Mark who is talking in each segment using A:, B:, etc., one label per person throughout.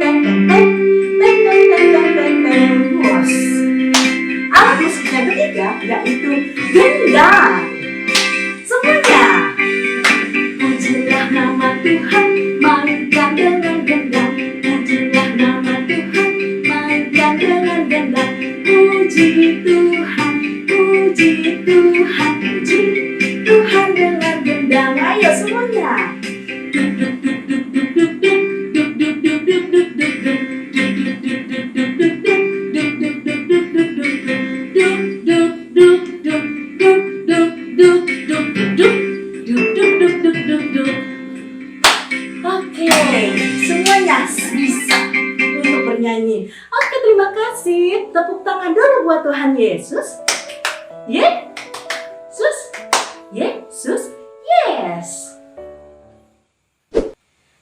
A: teng teng teng teng teng teng teng teng teng. Wos. Alat musik yang ketiga yaitu gendang. Semuanya. Pujilah nama Tuhan, mainkan dengan gendang. Pujilah nama Tuhan, mainkan dengan gendang. Puji Tuhan, puji Tuhan, puji Tuhan dengan gendang. Ayo semuanya. Duk duk duk duk duk duk duk. Duk duk duk duk duk duk duk. Duk duk duk duk duk duk duk. Duk duk duk duk duk duk duk. Duk duk duk duk duk duk duk duk duk. Duk duk duk duk duk duk. Oke, semuanya bisa untuk bernyanyi. Oke, terima kasih. Tepuk tangan dulu buat Tuhan Yesus. Yesus, Yesus, yes.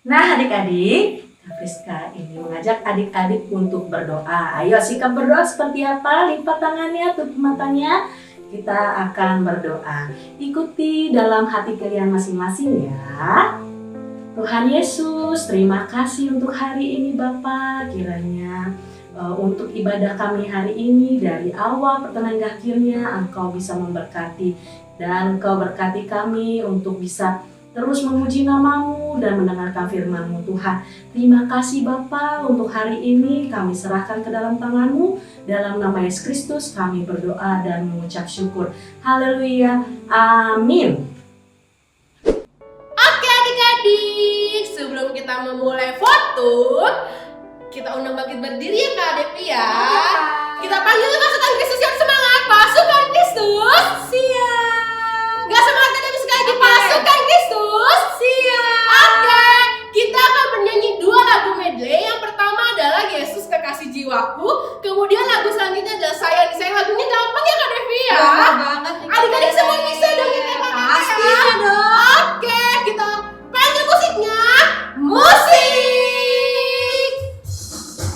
A: Nah, adik-adik, Friska ini mengajak adik-adik untuk berdoa. Ayo, sikap berdoa seperti apa? Lipat tangannya, tutup matanya. Kita akan berdoa. Ikuti dalam hati kalian masing-masing ya. Tuhan Yesus, terima kasih untuk hari ini Bapa. Kiranya untuk ibadah kami hari ini dari awal pertengahan hingga akhirnya Engkau bisa memberkati dan Engkau berkati kami untuk bisa terus memuji nama-Mu dan mendengarkan firman-Mu Tuhan. Terima kasih Bapa, untuk hari ini kami serahkan ke dalam tangan-Mu. Dalam nama Yesus Kristus kami berdoa dan mengucap syukur. Haleluya. Amin.
B: Oke adik-adik, sebelum kita memulai foto, kita undang bangkit berdiri ya Kak Devi ya. Kita panggil pasukan Kristus yang semangat. Pasukan Kristus, siap. Gak semangat Kak Devi sekali lagi. Pasukan Kristus, siap. Oke, kita akan bernyanyi 2 lagu medley. Yang pertama adalah Yesus Kekasih Jiwaku. Kemudian lagu selanjutnya adalah Sayang Disayang. Lagunya gampang ya Kak Devi ya.
C: Gampang banget nih,
B: Adik-adik semua bisa dong kita
C: Pasti
B: ya.
C: dong.
B: Oke, kita panggil musiknya. Musik.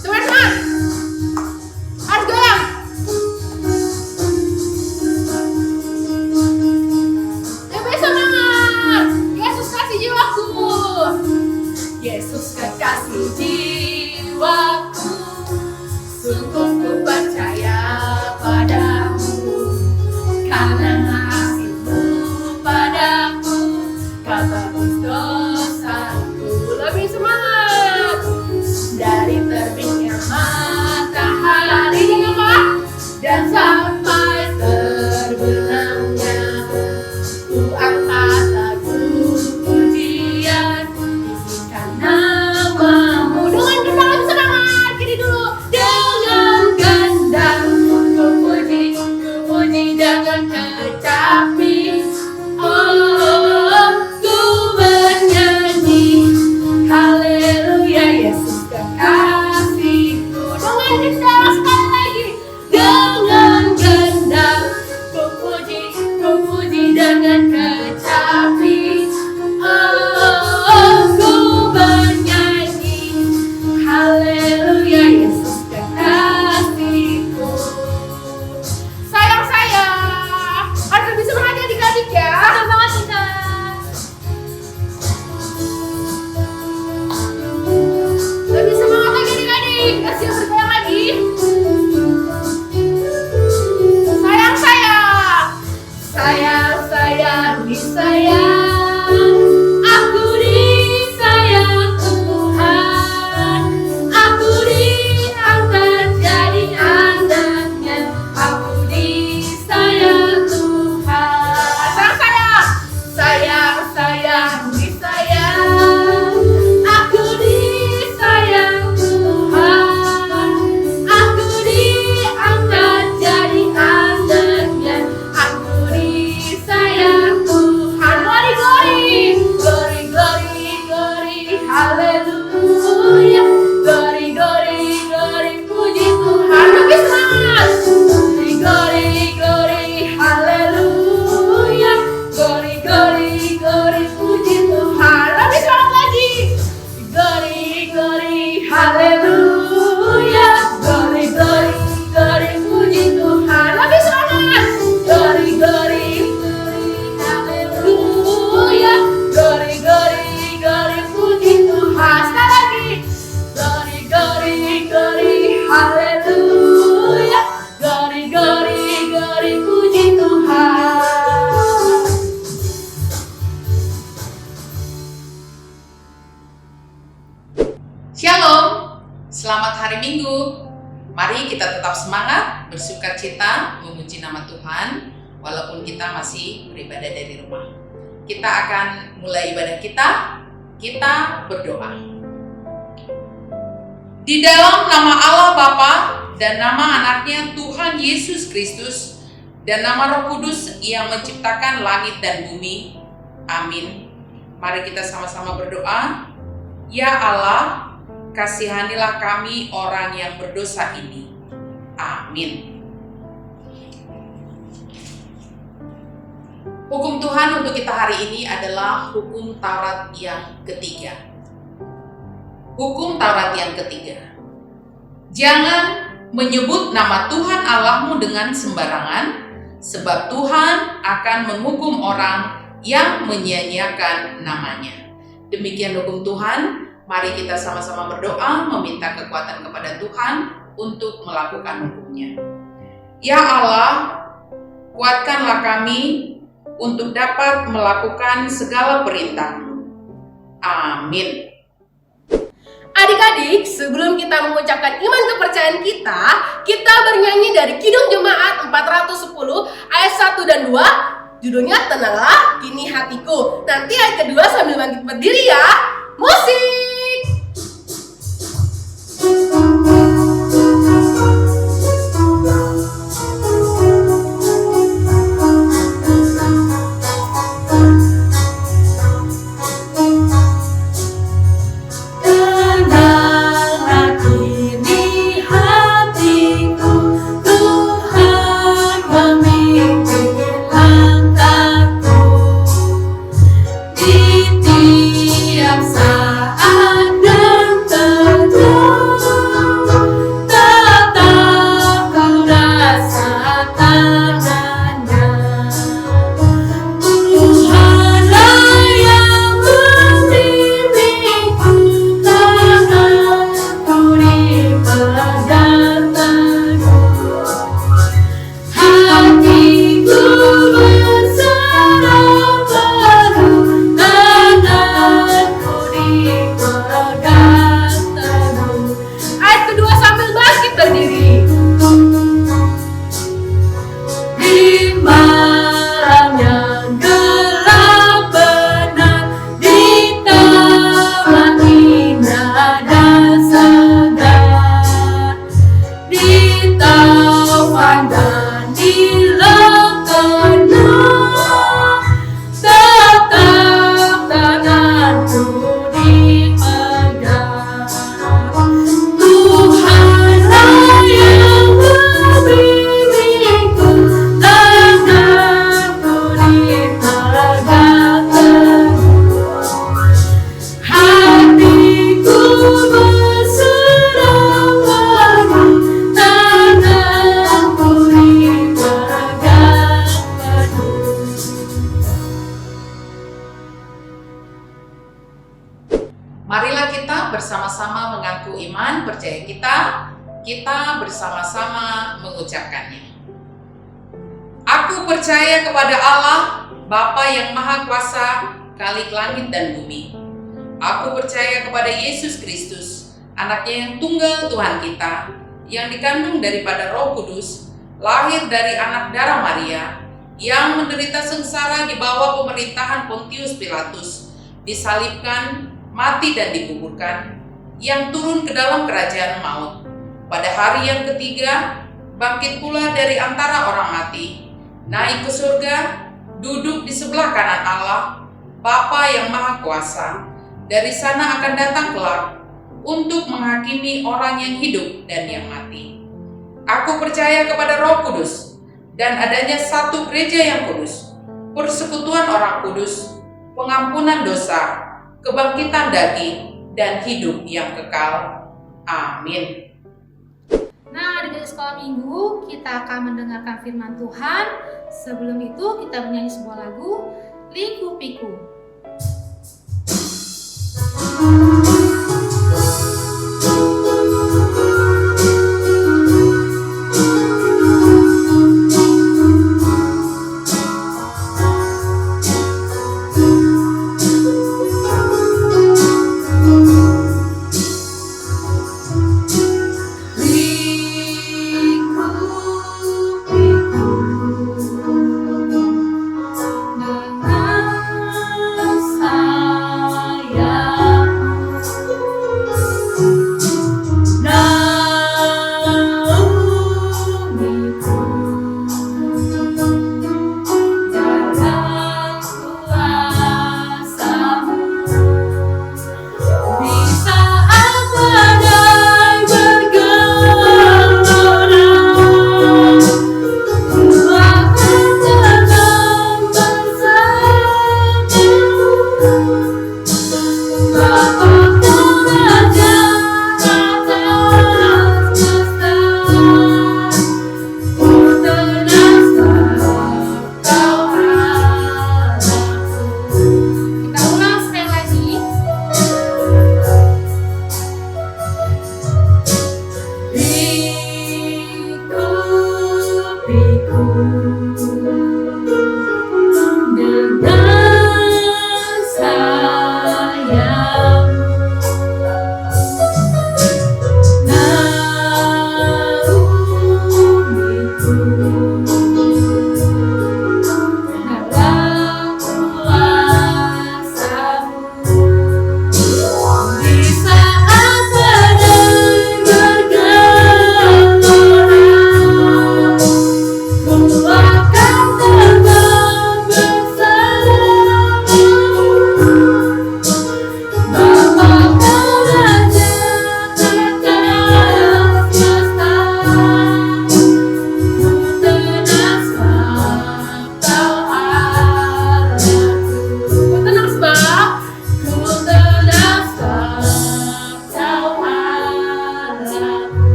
B: Semangat. Harus goyang. Lebih semangat. Yesus kasih jiwaku. Yesus kekasih jiwaku. Sungguh ku percaya padamu. Karena kasih-Mu padaku, Kau tebus dosaku. Lebih semangat. Dari terbitnya matahari dan sampai terbenamnya, ku angkat lagu pujian, tinggikan nama-Mu. Dengan gendang lebih semangat. Gini dulu. Dengan gendang ku puji dengan kecapi. Oh, ku bernyanyi haleluya, Yesus kekasihku. Dengan gendang sekali lagi. Dengan gendang ku puji dengan kecapi. Oh, ku bernyanyi haleluya, Yesus kekasihku. Sayang harus lebih semangat ya adik-adik ya. Betul banget kita. Lebih semangat lagi adik-adik. Kasih bergoyang lagi. Sayang disayang. Aku disayang Tuhan. Aku diangkat jadi anaknya. Aku disayang Tuhan. Sayang disayang. Aku disayang Tuhan. Aku diangkat jadi anaknya. Aku disayang Tuhan. Glory, haleluya. Glory, puji Tuhan. Lebih semangat. Glory, haleluya. Glory, puji Tuhan. Lebih semangat lagi. Glory, haleluya. Glory, puji Tuhan. Lebih semangat. Glory, haleluya. Glory, puji Tuhan. Sekali lagi. Glory, haleluya. Glory, puji Tuhan.
D: Shalom, selamat hari Minggu. Mari kita tetap semangat, bersukacita, memuji nama Tuhan, walaupun kita masih beribadah dari rumah. Kita akan mulai ibadah kita berdoa. Di dalam nama Allah Bapa dan nama anaknya Tuhan Yesus Kristus dan nama Roh Kudus yang menciptakan langit dan bumi. Amin. Mari kita sama-sama berdoa. Ya Allah, kasihanilah kami orang yang berdosa ini. Amin. Hukum Tuhan untuk kita hari ini adalah hukum Taurat yang ketiga. Hukum Taurat yang ketiga. Jangan menyebut nama Tuhan Allahmu dengan sembarangan, sebab Tuhan akan menghukum orang yang menyia-nyiakan namanya. Demikian hukum Tuhan. Mari kita sama-sama berdoa meminta kekuatan kepada Tuhan untuk melakukan hukumnya. Ya Allah, kuatkanlah kami untuk dapat melakukan segala perintah-Mu. Amin.
B: Adik-adik, sebelum kita mengucapkan iman kepercayaan kita bernyanyi dari Kidung Jemaat 410 ayat 1 dan 2. Judulnya Tenanglah Kini Hatiku. Nanti ayat kedua sambil bangkit berdiri ya. Musik!
D: Marilah kita bersama-sama mengaku iman percaya kita bersama-sama mengucapkannya. Aku percaya kepada Allah, Bapa yang Maha Kuasa, Khalik langit dan bumi. Aku percaya kepada Yesus Kristus, anaknya yang tunggal Tuhan kita, yang dikandung daripada Roh Kudus, lahir dari anak darah Maria, yang menderita sengsara di bawah pemerintahan Pontius Pilatus, disalibkan, mati dan dikuburkan, yang turun ke dalam kerajaan maut. Pada hari yang ketiga, bangkit pula dari antara orang mati, naik ke surga, duduk di sebelah kanan Allah, Bapa yang Maha Kuasa. Dari sana akan datang kelak untuk menghakimi orang yang hidup dan yang mati. Aku percaya kepada Roh Kudus dan adanya satu gereja yang kudus, persekutuan orang kudus, pengampunan dosa, kebangkitan daging, dan hidup yang kekal. Amin.
C: Nah, di sekolah minggu kita akan mendengarkan firman Tuhan. Sebelum itu kita menyanyi sebuah lagu, Liku Piku.
E: Dengan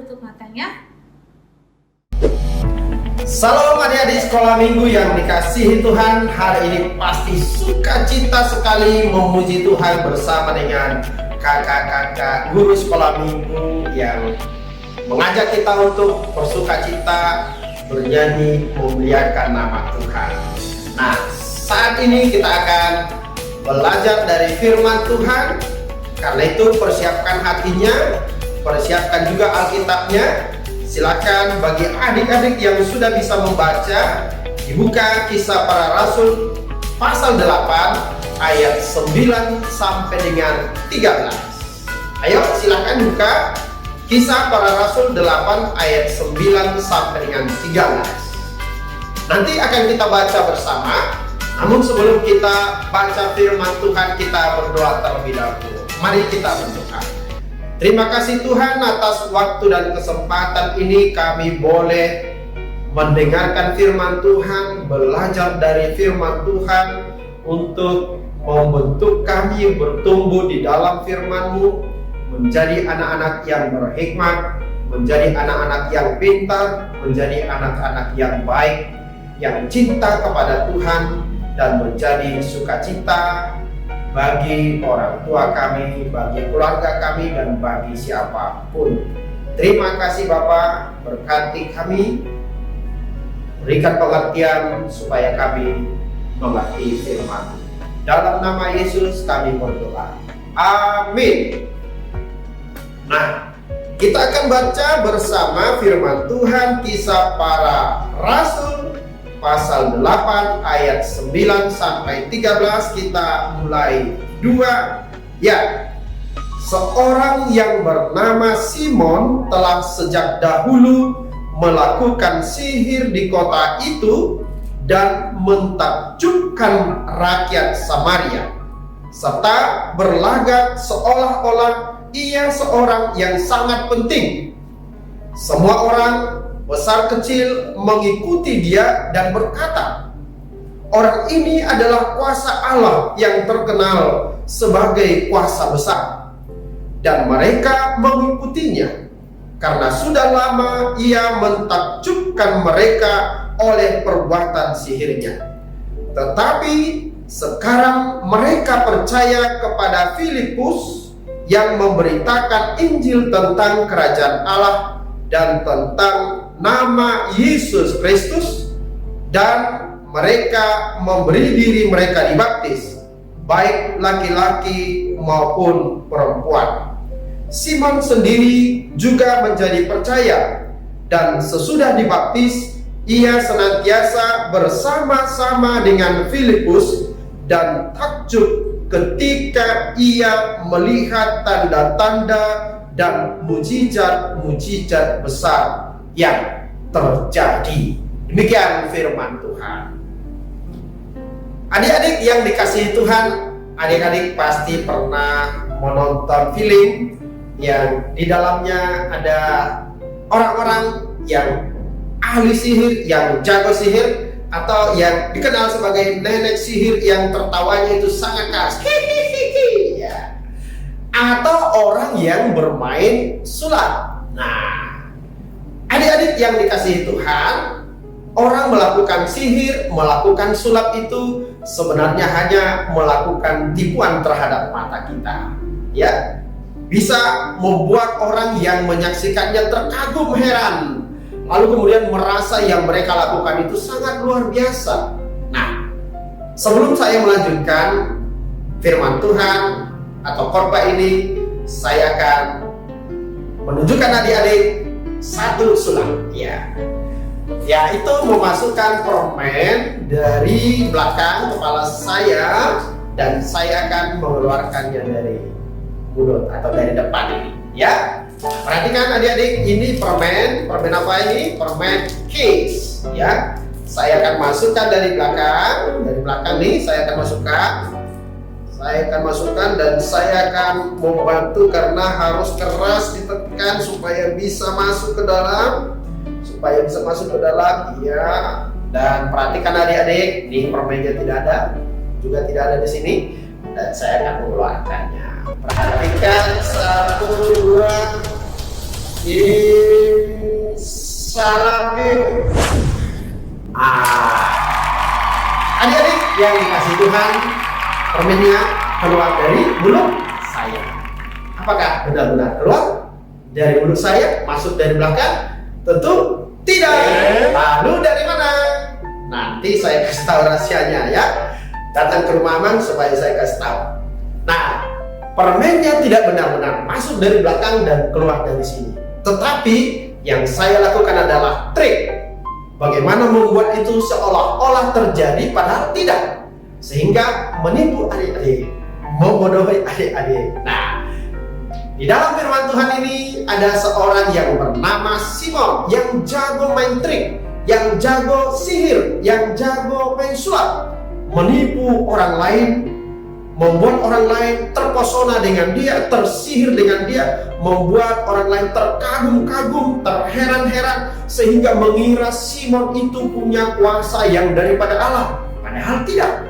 C: tutup matanya.
F: Salam adik-adik sekolah minggu yang dikasihi Tuhan. Hari ini pasti sukacita sekali memuji Tuhan bersama dengan kakak-kakak guru sekolah minggu yang mengajak kita untuk bersukacita, bernyanyi, memuliakan nama Tuhan. Nah, saat ini kita akan belajar dari firman Tuhan. Karena itu persiapkan hatinya, persiapkan juga Alkitabnya. Silakan bagi adik-adik yang sudah bisa membaca, dibuka Kisah Para Rasul pasal 8 ayat 9 sampai dengan 13. Ayo silakan buka Kisah Para Rasul 8 ayat 9 sampai dengan 13. Nanti akan kita baca bersama. Namun sebelum kita baca firman Tuhan, kita berdoa terlebih dahulu. Mari kita berdoa. Terima kasih Tuhan atas waktu dan kesempatan ini kami boleh mendengarkan firman Tuhan, belajar dari firman Tuhan untuk membentuk kami bertumbuh di dalam firman-Mu, menjadi anak-anak yang berhikmat, menjadi anak-anak yang pintar, menjadi anak-anak yang baik, yang cinta kepada Tuhan, dan menjadi sukacita bagi orang tua kami, bagi keluarga kami, dan bagi siapapun. Terima kasih Bapa, berkati kami, berikan pengertian supaya kami mengerti firman. Dalam nama Yesus kami berdoa. Amin. Nah, kita akan baca bersama firman Tuhan Kisah Para Rasul pasal 8 ayat 9 sampai 13. Kita mulai 2. Ya, seorang yang bernama Simon telah sejak dahulu melakukan sihir di kota itu dan mentakjubkan rakyat Samaria, serta berlagak seolah-olah ia seorang yang sangat penting. Semua orang besar kecil mengikuti dia dan berkata, orang ini adalah kuasa Allah yang terkenal sebagai kuasa besar. Dan mereka mengikutinya karena sudah lama ia mentakjubkan mereka oleh perbuatan sihirnya. Tetapi sekarang mereka percaya kepada Filipus yang memberitakan Injil tentang kerajaan Allah dan tentang nama Yesus Kristus, dan mereka memberi diri mereka dibaptis, baik laki-laki maupun perempuan. Simon sendiri juga menjadi percaya, dan sesudah dibaptis ia senantiasa bersama-sama dengan Filipus dan takjub ketika ia melihat tanda-tanda dan mujizat-mujizat besar yang terjadi. Demikian firman Tuhan. Adik-adik yang dikasihi Tuhan, adik-adik pasti pernah menonton film yang di dalamnya ada orang-orang yang ahli sihir, yang jago sihir, atau yang dikenal sebagai nenek sihir yang tertawanya itu sangat keras. Ya. Atau orang yang bermain sulap. Nah, adik-adik yang dikasihi Tuhan, orang melakukan sihir, melakukan sulap itu sebenarnya hanya melakukan tipuan terhadap mata kita. Ya, bisa membuat orang yang menyaksikannya terkagum heran, lalu kemudian merasa yang mereka lakukan itu sangat luar biasa. Nah, sebelum saya melanjutkan firman Tuhan atau khotbah ini, saya akan menunjukkan adik-adik satu sulap. Ya, itu memasukkan permen dari belakang kepala saya, dan saya akan mengeluarkannya dari mulut atau dari depan ini. Ya, perhatikan adik-adik, ini permen apa ini? Permen case. Ya, saya akan masukkan dari belakang nih, saya akan masukkan dan saya akan membantu karena harus keras ditekan supaya bisa masuk ke dalam, ya. Dan perhatikan adik-adik, nih permennya tidak ada, juga tidak ada di sini, dan saya akan mengeluarkannya. Perhatikan 1, 2, ini yang dikasih Tuhan, permennya keluar dari mulut saya. Apakah benar-benar keluar dari mulut saya, masuk dari belakang? Tentu tidak. Lalu dari mana? Nanti saya kasih tahu rahasianya ya. Datang ke rumah Amang supaya saya kasih tahu. Nah, permennya tidak benar-benar masuk dari belakang dan keluar dari sini. Tetapi yang saya lakukan adalah trik. Bagaimana membuat itu seolah-olah terjadi padahal tidak. Sehingga menipu adik-adik, membodohi adik-adik. Nah, di dalam firman Tuhan ini ada seorang yang bernama Simon yang jago main trik, yang jago sihir, yang jago main sulap, menipu orang lain, membuat orang lain terpesona dengan dia, tersihir dengan dia, membuat orang lain terkagum-kagum, terheran-heran, sehingga mengira Simon itu punya kuasa yang daripada Allah. Padahal tidak.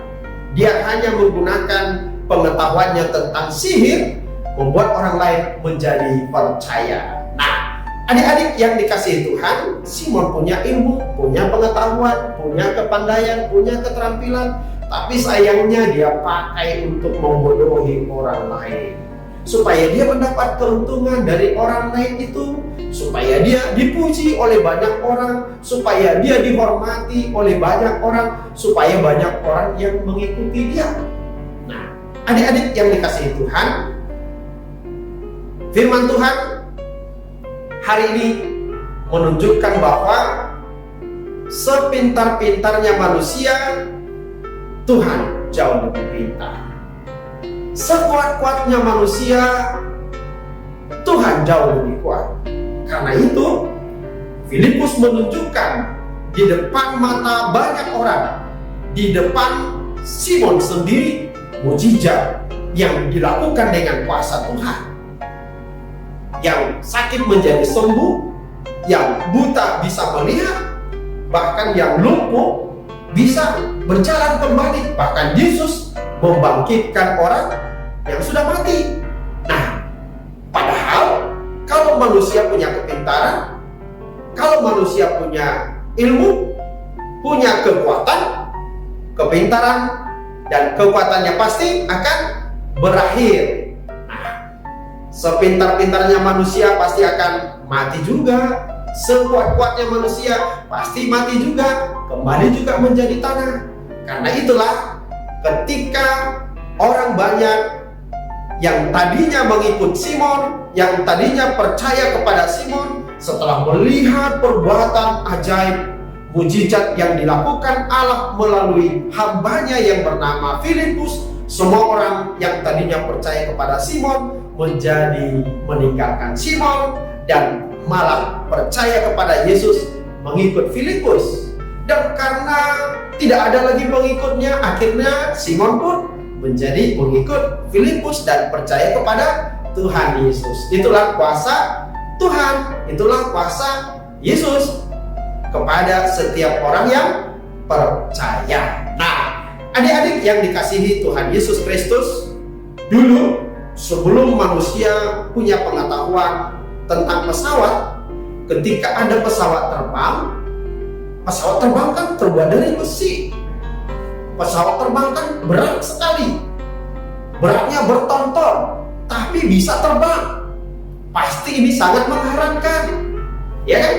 F: Dia hanya menggunakan pengetahuannya tentang sihir, membuat orang lain menjadi percaya. Nah, adik-adik yang dikasihi Tuhan, Simon punya ilmu, punya pengetahuan, punya kepandaian, punya keterampilan, tapi sayangnya dia pakai untuk membodohi orang lain, supaya dia mendapat keuntungan dari orang lain itu, supaya dia dipuji oleh banyak orang, supaya dia dihormati oleh banyak orang, supaya banyak orang yang mengikuti dia. Nah, adik-adik yang dikasihi Tuhan, firman Tuhan hari ini menunjukkan bahwa sepintar-pintarnya manusia, Tuhan jauh lebih pintar. Sekuat-kuatnya manusia, Tuhan jauh lebih kuat. Karena itu, Filipus menunjukkan di depan mata banyak orang, di depan Simon sendiri, mujizat yang dilakukan dengan kuasa Tuhan. Yang sakit menjadi sembuh, yang buta bisa melihat, bahkan yang lumpuh bisa berjalan kembali. Bahkan Yesus membangkitkan orang yang sudah mati. Nah, padahal kalau manusia punya kepintaran, kalau manusia punya ilmu, punya kekuatan, kepintaran dan kekuatannya pasti akan berakhir. Nah, sepintar-pintarnya manusia pasti akan mati juga. Sekuat-kuatnya manusia pasti mati juga, kembali juga menjadi tanah. Karena itulah ketika orang banyak yang tadinya mengikut Simon, yang tadinya percaya kepada Simon, setelah melihat perbuatan ajaib, mujizat yang dilakukan Allah melalui hambanya yang bernama Filipus, semua orang yang tadinya percaya kepada Simon menjadi meninggalkan Simon dan malah percaya kepada Yesus, mengikut Filipus. Dan karena tidak ada lagi pengikutnya, akhirnya Simon pun menjadi pengikut Filipus dan percaya kepada Tuhan Yesus. Itulah kuasa Tuhan, itulah kuasa Yesus kepada setiap orang yang percaya. Nah, adik-adik yang dikasihi Tuhan Yesus Kristus, dulu sebelum manusia punya pengetahuan tentang pesawat, ketika ada pesawat terbang kan terbuat dari besi. Pesawat terbang kan berat sekali, beratnya berton-ton, tapi bisa terbang. Pasti ini sangat mengherankan, ya kan?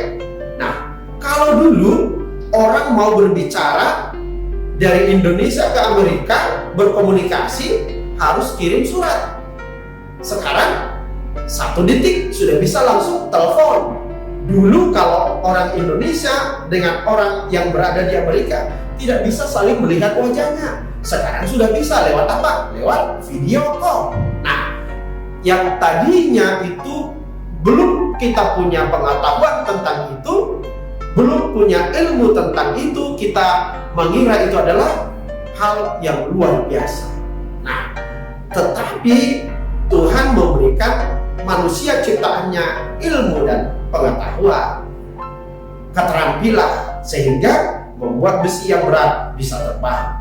F: Nah, kalau dulu orang mau berbicara dari Indonesia ke Amerika, berkomunikasi harus kirim surat. Sekarang 1 detik sudah bisa langsung telepon. Dulu kalau orang Indonesia dengan orang yang berada di Amerika tidak bisa saling melihat wajahnya. Sekarang sudah bisa lewat apa? Lewat video call. Nah, yang tadinya itu belum kita punya pengetahuan tentang itu, belum punya ilmu tentang itu, kita mengira itu adalah hal yang luar biasa. Nah, tetapi Tuhan memberikan manusia ciptaannya ilmu dan pengetahuan, keterampilan, sehingga membuat besi yang berat bisa terbang.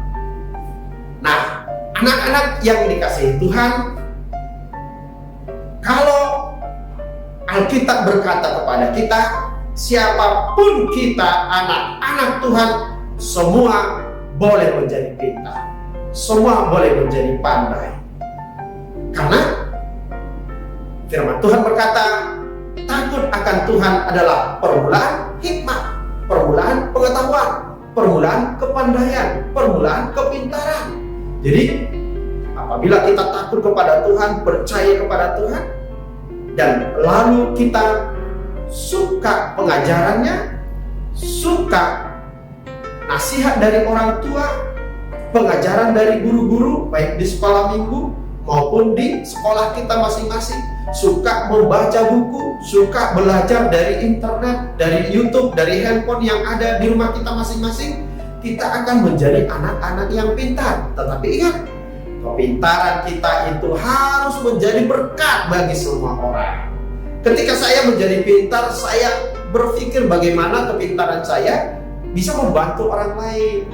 F: Nah, anak-anak yang dikasihi Tuhan, kalau Alkitab berkata kepada kita, siapapun kita anak-anak Tuhan, semua boleh menjadi pintar. Semua boleh menjadi pandai. Karena firman Tuhan berkata, takut akan Tuhan adalah permulaan hikmat, permulaan pengetahuan, permulaan kepandaian, permulaan kepintaran. Jadi apabila kita takut kepada Tuhan, percaya kepada Tuhan, dan lalu kita suka pengajarannya, suka nasihat dari orang tua, pengajaran dari guru-guru, baik di sekolah minggu maupun di sekolah kita masing-masing, suka membaca buku, suka belajar dari internet, dari YouTube, dari handphone yang ada di rumah kita masing-masing, kita akan menjadi anak-anak yang pintar. Tetapi ingat, kepintaran kita itu harus menjadi berkat bagi semua orang. Ketika saya menjadi pintar, saya berpikir bagaimana kepintaran saya bisa membantu orang lain.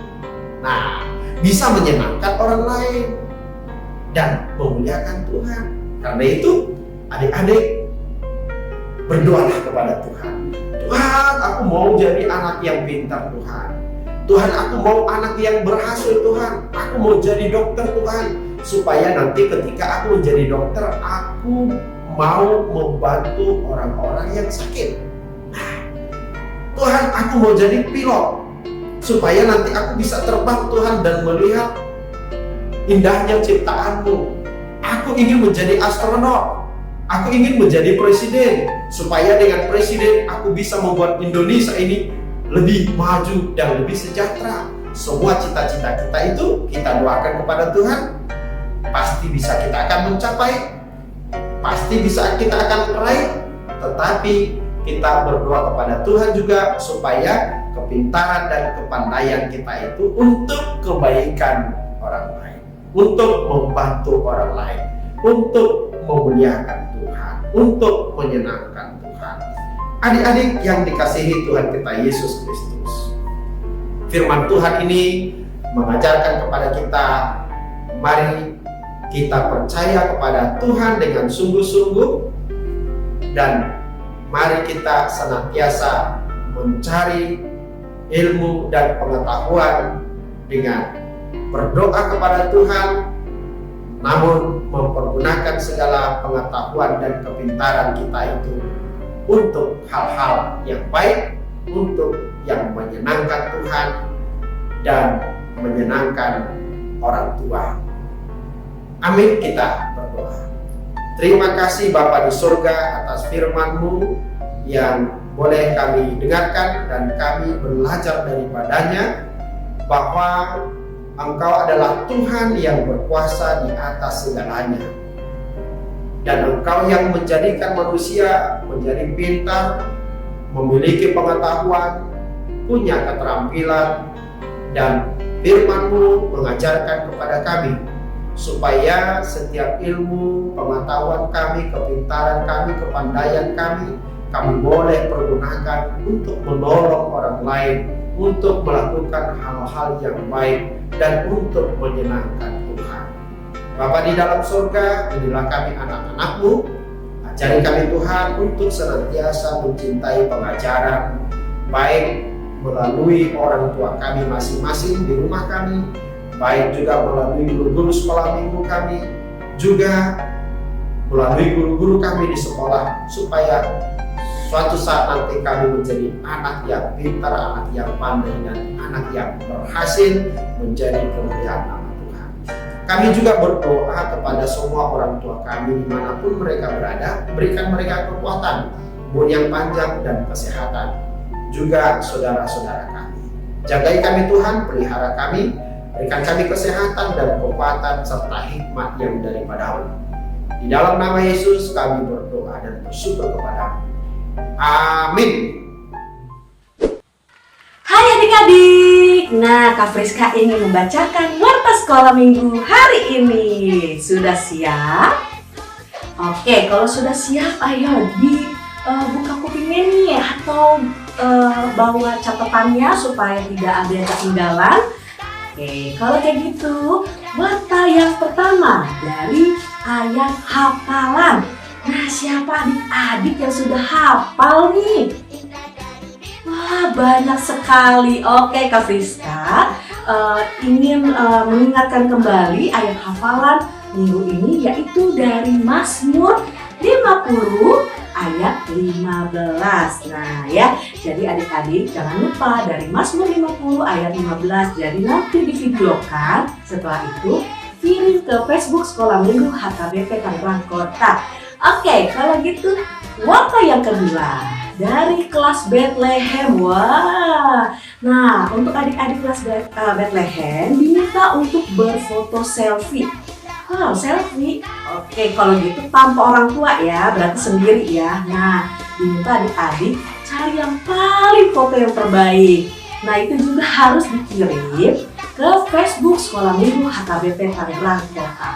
F: Nah, bisa menyenangkan orang lain dan memuliakan Tuhan. Karena itu, adik-adik, berdoalah kepada Tuhan. Tuhan, aku mau jadi anak yang pintar, Tuhan. Tuhan, aku mau anak yang berhasil, Tuhan. Aku mau jadi dokter, Tuhan. Supaya nanti ketika aku menjadi dokter, aku mau membantu orang-orang yang sakit. Nah, Tuhan, aku mau jadi pilot. Supaya nanti aku bisa terbang, Tuhan, dan melihat indahnya ciptaan-Mu. Aku ingin menjadi astronot. Aku ingin menjadi presiden. Supaya dengan presiden aku bisa membuat Indonesia ini lebih maju dan lebih sejahtera. Semua cita-cita kita itu kita doakan kepada Tuhan. Pasti bisa kita akan mencapai. Pasti bisa kita akan meraih. Tetapi kita berdoa kepada Tuhan juga supaya kepintaran dan kepandaian kita itu untuk kebaikan orang lain, untuk membantu orang lain, untuk memuliakan Tuhan, untuk menyenangkan Tuhan. Adik-adik yang dikasihi Tuhan kita Yesus Kristus, firman Tuhan ini mengajarkan kepada kita, mari kita percaya kepada Tuhan dengan sungguh-sungguh, dan mari kita senantiasa mencari ilmu dan pengetahuan dengan berdoa kepada Tuhan, namun mempergunakan segala pengetahuan dan kepintaran kita itu untuk hal-hal yang baik, untuk yang menyenangkan Tuhan dan menyenangkan orang tua. Amin, kita berdoa. Terima kasih Bapa di surga atas firman-Mu yang boleh kami dengarkan dan kami belajar daripadanya, bahwa Engkau adalah Tuhan yang berkuasa di atas segalanya, dan Engkau yang menjadikan manusia menjadi pintar, memiliki pengetahuan, punya keterampilan, dan firman-Mu mengajarkan kepada kami supaya setiap ilmu, pengetahuan kami, kepintaran kami, kepandaian kami boleh pergunakan untuk menolong orang lain, untuk melakukan hal-hal yang baik, dan untuk menyenangkan Tuhan. Bapa di dalam surga, inilah kami anak-anak-Mu. Ajari kami Tuhan untuk senantiasa mencintai pengajaran, baik melalui orang tua kami masing-masing di rumah kami, baik juga melalui guru-guru sekolah minggu kami, juga melalui guru-guru kami di sekolah, supaya suatu saat nanti kami menjadi anak yang pintar, anak yang pandai, dan anak yang berhasil menjadi kemuliaan nama Tuhan. Kami juga berdoa kepada semua orang tua kami dimanapun mereka berada, berikan mereka kekuatan, umur yang panjang dan kesehatan. Juga saudara-saudara kami, jagai kami Tuhan, pelihara kami, berikan kami kesehatan dan kekuatan serta hikmat yang daripada-Mu. Di dalam nama Yesus kami berdoa dan bersyukur kepada-Mu. Amin.
A: Hai adik-adik. Nah, Kak Friska ingin membacakan warta sekolah minggu hari ini. Sudah siap? Oke, kalau sudah siap, ayo buka kupingnya nih, atau bawa catatannya supaya tidak ada yang ketinggalan. Oke, kalau kayak gitu, warta yang pertama dari ayat hafalan. Nah, siapa adik-adik yang sudah hafal nih? Wah, banyak sekali. Oke, Kak Friska, ingin mengingatkan kembali ayat hafalan minggu ini, yaitu dari Mazmur 50 ayat 15. Nah ya, jadi adik-adik jangan lupa dari Mazmur 50 ayat 15. Jadi nanti divideokan, setelah itu kirim ke Facebook Sekolah Minggu HKBP Tangerang Kota. Oke, kalau gitu warta yang kedua dari kelas Bethlehem. Wah, nah untuk adik-adik kelas Bethlehem diminta untuk berfoto selfie. Wow, selfie. Oke, kalau gitu tanpa orang tua ya, berarti sendiri ya. Nah, diminta adik-adik cari yang paling foto yang terbaik. Nah, itu juga harus dikirim ke Facebook Sekolah Minggu HKBP Tangerang Kota.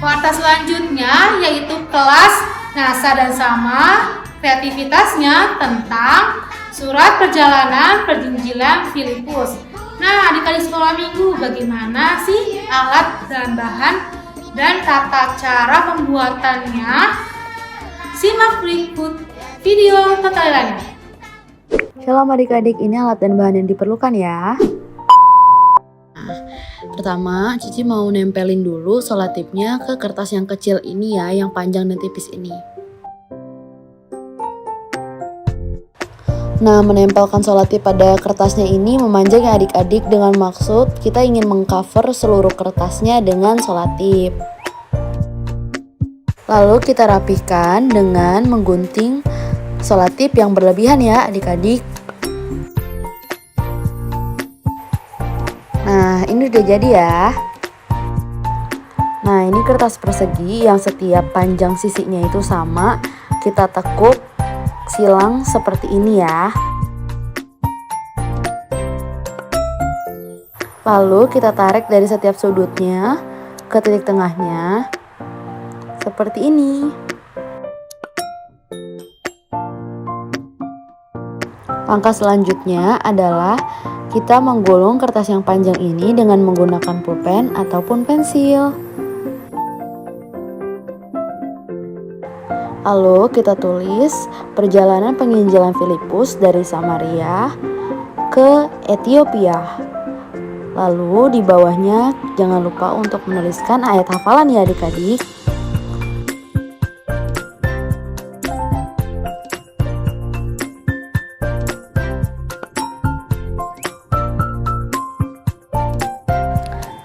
C: Warta selanjutnya yaitu kelas Nasa dan Sama, kreativitasnya tentang surat perjalanan perjinjilan Filipus. Nah, adik-adik sekolah minggu, bagaimana sih alat dan bahan dan tata cara pembuatannya? Simak berikut video tutorialnya.
G: Shalom adik-adik, ini alat dan bahan yang diperlukan ya. Pertama, Cici mau nempelin dulu solatipnya ke kertas yang kecil ini ya, yang panjang dan tipis ini. Nah, menempelkan solatip pada kertasnya ini memanjang ya adik-adik, dengan maksud kita ingin mengcover seluruh kertasnya dengan solatip. Lalu kita rapihkan dengan menggunting solatip yang berlebihan ya adik-adik. Nah, ini udah jadi ya. Nah, ini kertas persegi yang setiap panjang sisinya itu sama. Kita tekuk silang seperti ini ya. Lalu kita tarik dari setiap sudutnya ke titik tengahnya seperti ini. Langkah selanjutnya adalah kita menggulung kertas yang panjang ini dengan menggunakan pulpen ataupun pensil. Lalu kita tulis perjalanan penginjilan Filipus dari Samaria ke Ethiopia. Lalu di bawahnya jangan lupa untuk menuliskan ayat hafalan ya adik-adik.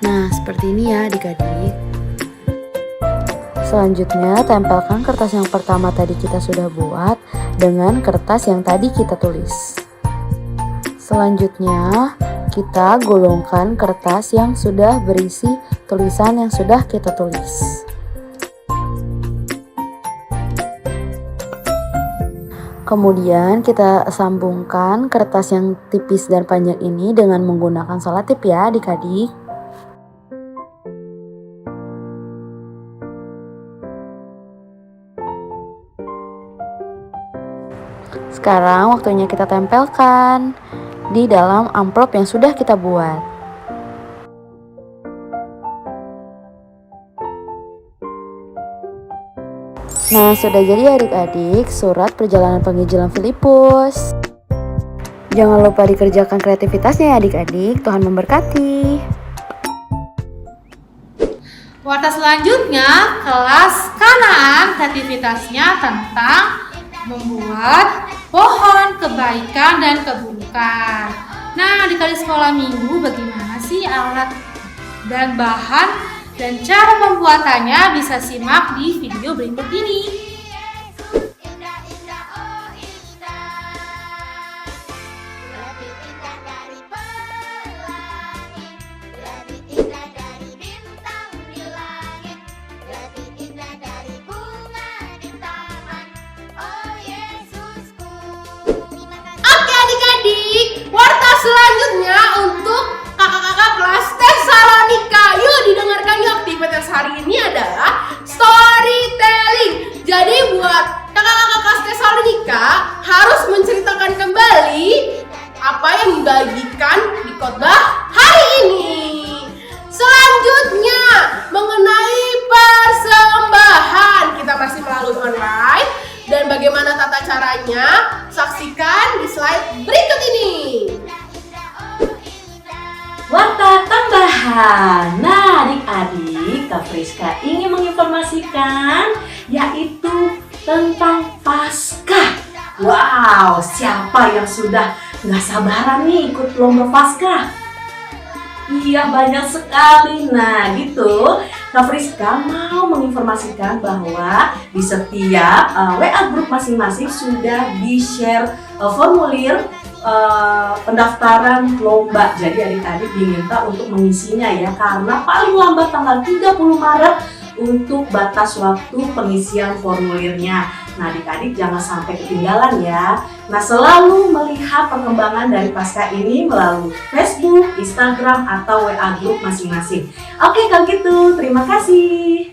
G: Nah, seperti ini ya adik-adik. Selanjutnya, tempelkan kertas yang pertama tadi kita sudah buat dengan kertas yang tadi kita tulis. Selanjutnya, kita gulungkan kertas yang sudah berisi tulisan yang sudah kita tulis. Kemudian kita sambungkan kertas yang tipis dan panjang ini dengan menggunakan solatip ya adik-adik. Sekarang waktunya kita tempelkan di dalam amplop yang sudah kita buat. Nah, sudah jadi adik-adik surat perjalanan penginjilan Filipus. Jangan lupa dikerjakan kreativitasnya ya adik-adik. Tuhan memberkati.
C: Warta selanjutnya kelas Kanaan, kreativitasnya tentang membuat pohon kebaikan dan keburukan. Nah, adik-adik sekolah minggu, bagaimana sih alat dan bahan dan cara pembuatannya? Bisa simak di video berikut ini.
B: Warta selanjutnya untuk kakak-kakak kelas Tesalonika. Yuk didengarkan yuk, aktivitas hari ini adalah storytelling. Jadi buat kakak-kakak kelas Tesalonika harus menceritakan kembali apa yang dibagikan di khotbah hari ini. Selanjutnya mengenai persembahan, kita masih melalui online. Dan bagaimana tata caranya? Saksikan di slide berikut ini.
A: Friska ingin menginformasikan yaitu tentang Paskah. Wow, siapa yang sudah nggak sabaran nih ikut lomba Paskah? Iya, banyak sekali. Nah gitu, Kak Friska mau menginformasikan bahwa di setiap WA grup masing-masing sudah di-share formulir pendaftaran lomba. Jadi adik-adik diminta untuk mengisinya ya, karena paling lambat tanggal 30 Maret untuk batas waktu pengisian formulirnya. Nah, adik-adik jangan sampai ketinggalan ya. Nah, selalu melihat perkembangan dari Paskah ini melalui Facebook, Instagram, atau WA grup masing-masing. Oke, kalau gitu terima kasih.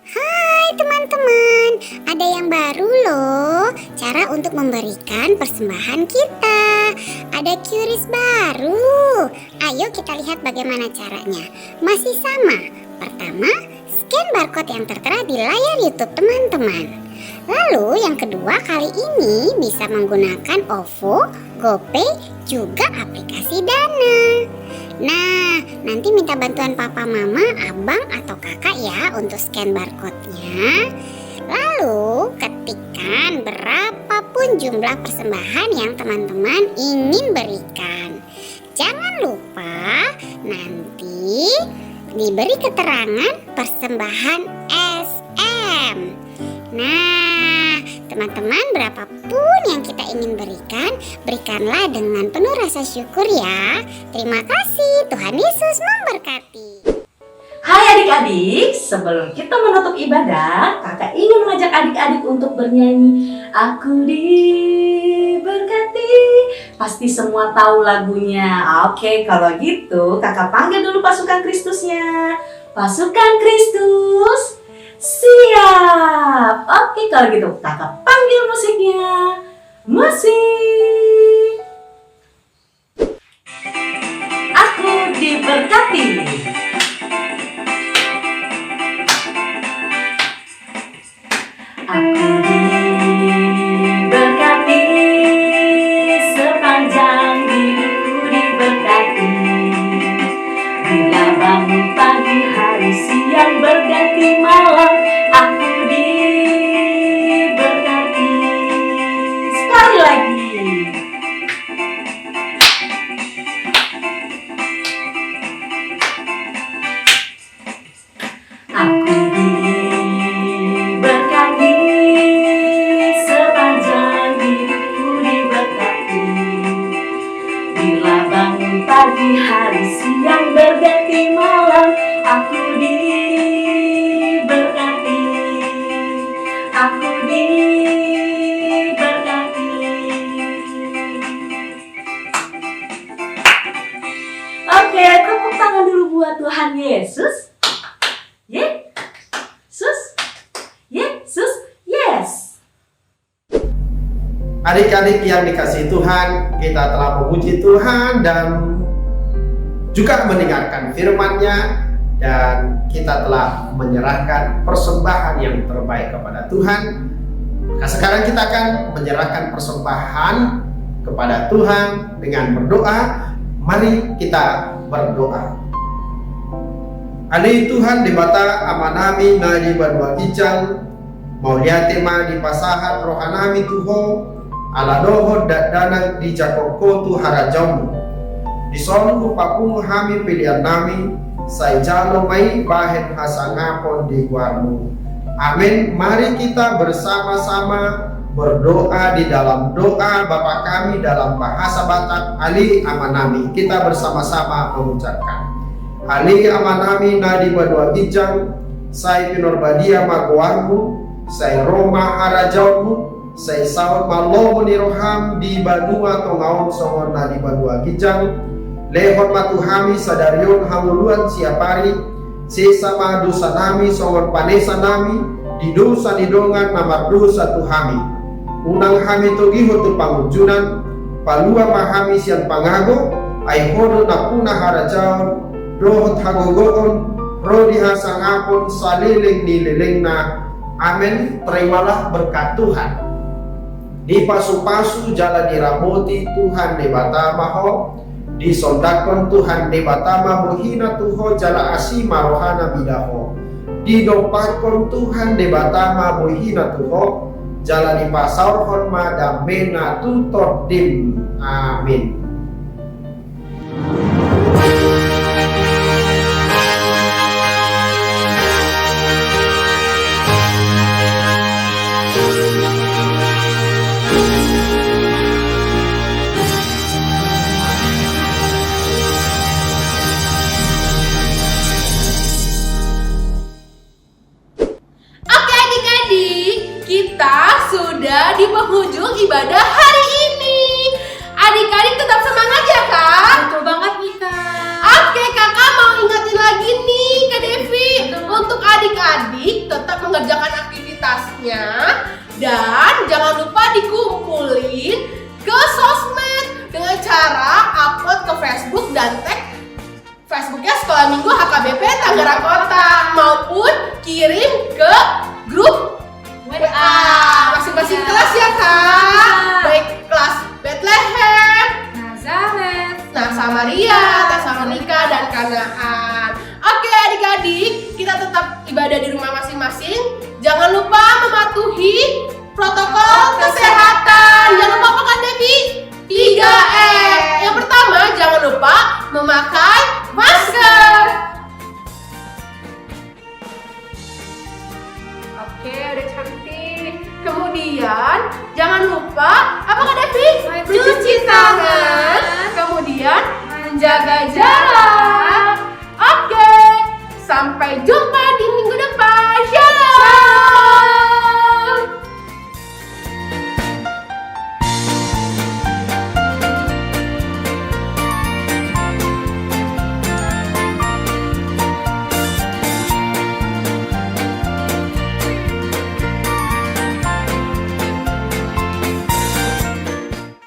H: Hai teman-teman, ada yang baru loh. Cara untuk memberikan persembahan kita. Ada QRIS baru. Ayo kita lihat bagaimana caranya. Masih sama. Pertama, scan barcode yang tertera di layar YouTube teman-teman. Lalu yang kedua, kali ini bisa menggunakan OVO, GoPay, juga aplikasi Dana. Nah, nanti minta bantuan papa, mama, abang, atau kakak ya untuk scan barcode-nya. Lalu ketikkan berapapun jumlah persembahan yang teman-teman ingin berikan. Jangan lupa nanti diberi keterangan persembahan SM. Nah, teman-teman, berapapun yang kita ingin berikan, berikanlah dengan penuh rasa syukur ya. Terima kasih, Tuhan Yesus memberkati.
A: Hai adik-adik, sebelum kita menutup ibadah, kakak ingin mengajak adik-adik untuk bernyanyi Aku diberkati. Pasti semua tahu lagunya. Oke, kalau gitu kakak panggil dulu pasukan Kristusnya. Pasukan Kristus, siap. Oke, kalau gitu kakak panggil musiknya. Musik. Aku diberkati. Aku diberkati, sepanjang hidupku diberkati. Bila bangun pagi, hari siang berganti malam, aku diberkati. Sekali lagi. Aku diberkati, sepanjang hidupku diberkati. Bila bangun pagi, hari siang berganti malam, aku diberkati. Aku diberkati. Oke, tepuk tangan dulu buat Tuhan Yesus. Yesus, Yesus, yes.
F: Adik-adik yang dikasihi Tuhan, kita telah memuji Tuhan dan juga mendengarkan firman-Nya, dan kita telah menyerahkan persembahan yang terbaik kepada Tuhan. Maka sekarang kita akan menyerahkan persembahan kepada Tuhan dengan berdoa. Mari kita berdoa. Alih Tuhan di bata amanami nadi badua kijang mauliate ma di pasahat rohanami tuho ala doho dana di jakoko tu harajamu di sonu papungu hami pilihan nami sai jalo mai bahen hasangapon di guarmu. Amin. Mari kita bersama-sama berdoa di dalam doa Bapa kami dalam bahasa Batak Ali amanami. Kita bersama-sama mengucapkan Ali amanami nadi badua kijang sai pinorbadia magoarmu sai Roma harajaumu sai saud malomo ni roham di banua tongaon songon nadi badua kijang lehon matuhami sadarion hamuluan siapari sesama dosa nami songon panesa nami di dosa didongan namar dosa tuhami unang hami togiho tu pangujunan palua mahami sian pangago ai hodo napuna harajaon rohot hagogoon rodi hasangapon saliling nililingna. Amin. Terimalah berkat Tuhan. Di pasu-pasu jalan diramoti Tuhan di bata maho Disondakon Tuhan debatama bohina tuho jala asima rohana bidaho. Didopakon Tuhan debatama bohina tuho jala dipasaurhon ma damena tutor dim. Amin.
B: Oke adik-adik, kita sudah di penghujung ibadah hari ini. Adik-adik tetap semangat ya kak?
C: Betul banget nih Kak.
B: Oke, kakak mau ingatin lagi nih Kak Devi. Untuk adik-adik tetap mengerjakan aktivitasnya. Dan jangan lupa dikumpulin ke sosmed dengan cara upload ke Facebook dan tag Facebooknya Sekolah Minggu HKBP Tangerang Kota, maupun kirim ke grup WA masing-masing kelas ya kak. Baik kelas Bethlehem,
C: Nazaret,
B: Samaria, Tesalonika, dan Kanaan. Oke adik-adik, kita tetap ibadah di rumah masing-masing. Jangan lupa mematuhi protokol kesehatan. Jangan lupa apa Kak Devi? 3M. Yang pertama, jangan lupa memakai masker. Oke, udah cantik. Kemudian, jangan lupa apa Kak Devi? Cuci tangan. Kemudian, menjaga jarak. Oke, sampai jumpa di